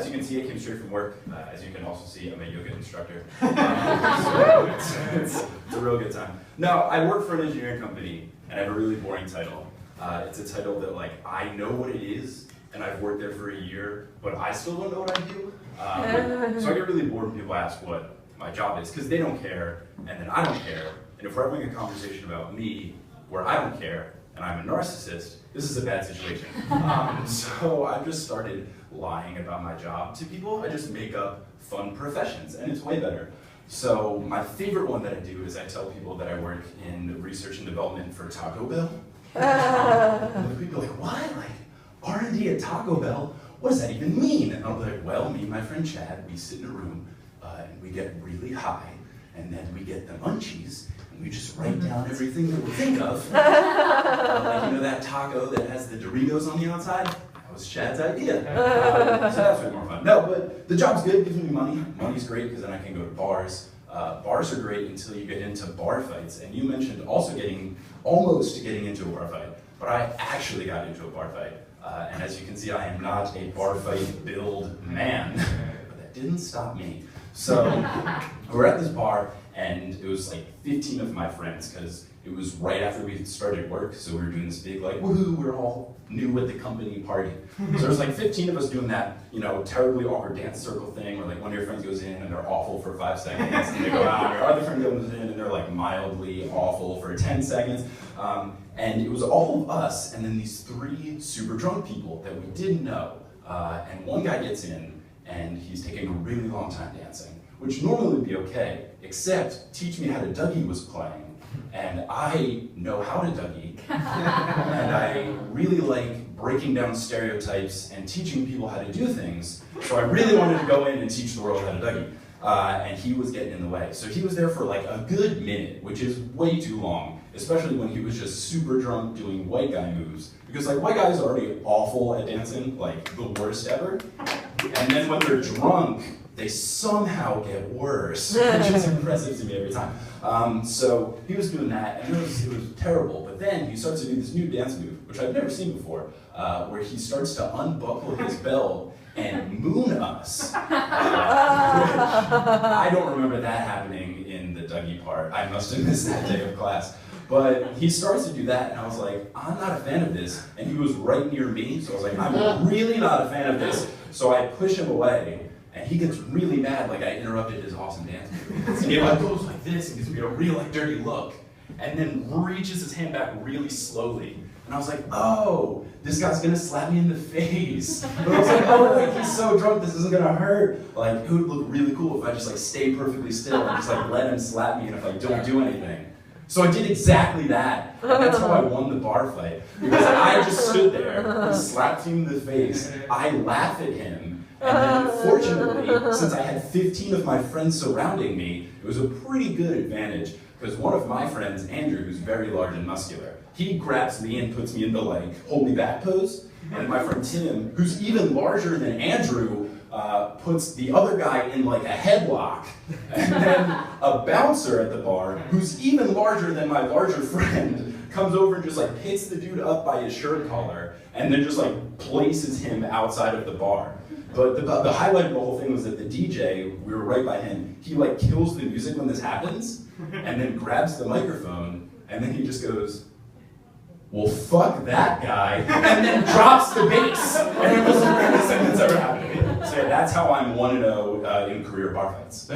as you can see, I came straight from work. As you can also see, I'm a yoga instructor. So it's a real good time. Now, I work for an engineering company, and I have a really boring title. It's a title that, like, I know what it is, and I've worked there for a year, but I still don't know what I do. So I get really bored when people ask what my job is, because they don't care, and then I don't care. And if we're having a conversation about me, where I don't care, and I'm a narcissist, this is a bad situation. So I've just started lying about my job to people. I just make up fun professions, and it's way better. So my favorite one that I do is I tell people that I work in research and development for Taco Bell. And people are like, what? Like, R&D at Taco Bell? What does that even mean? And I'll be like, well, me and my friend Chad, we sit in a room, and we get really high, and then we get the munchies, and we just write down everything that we think of. Like, you know that taco that has the Doritos on the outside? That was Chad's idea. So that's way more fun. No, but the job's good, gives me money. Money's great, because then I can go to bars. Bars are great until you get into bar fights. And you mentioned also almost getting into a bar fight. But I actually got into a bar fight. And as you can see, I am not a bar fight build man. But that didn't stop me. So we're at this bar, and it was like 15 of my friends, because it was right after we started work, so we were doing this big, like, woohoo, we're all new at the company party. So there was like 15 of us doing that, you know, terribly awkward dance circle thing, where like one of your friends goes in and they're awful for 5 seconds, and they go out, and your other friend goes in and they're like mildly awful for 10 seconds. And it was all of us, and then these 3 super drunk people that we didn't know. And one guy gets in, and he's taking a really long time dancing, which normally would be okay, except Teach Me How to Dougie was playing, and I know how to Dougie, and I really like breaking down stereotypes and teaching people how to do things, so I really wanted to go in and teach the world how to Dougie, and he was getting in the way. So he was there for like a good minute, which is way too long, especially when he was just super drunk doing white guy moves, because like white guys are already awful at dancing, like the worst ever. And then when they're drunk, they somehow get worse, which is impressive to me every time. So he was doing that, and it was terrible. But then he starts to do this new dance move, which I've never seen before, where he starts to unbuckle his belt and moon us. I don't remember that happening in the Dougie part. I must have missed that day of class. But he starts to do that, and I was like, I'm not a fan of this. And he was right near me, so I was like, I'm really not a fan of this. So I push him away, and he gets really mad, like I interrupted his awesome dance move. And he like goes like this, and gives me a real like dirty look, and then reaches his hand back really slowly. And I was like, oh, this guy's gonna slap me in the face. But I was like, oh wait, he's so drunk, this isn't gonna hurt. Like, it would look really cool if I just like stay perfectly still and just like let him slap me, and if I don't do anything. So I did exactly that, and that's how I won the bar fight. Because I just stood there, he slapped him in the face, I laugh at him, and then fortunately, since I had 15 of my friends surrounding me, it was a pretty good advantage, because one of my friends, Andrew, who's very large and muscular, he grabs me and puts me in the like, hold me back pose, and my friend Tim, who's even larger than Andrew, puts the other guy in like a headlock, and then a bouncer at the bar, who's even larger than my larger friend, comes over and just like hits the dude up by his shirt collar, and then just like places him outside of the bar. But the highlight of the whole thing was that the DJ, we were right by him, he like kills the music when this happens, and then grabs the microphone, and then he just goes, well, fuck that guy, and then drops the bass. And it was the greatest thing that's ever happened to me. So yeah, that's how I'm 1-0 in career bar fights.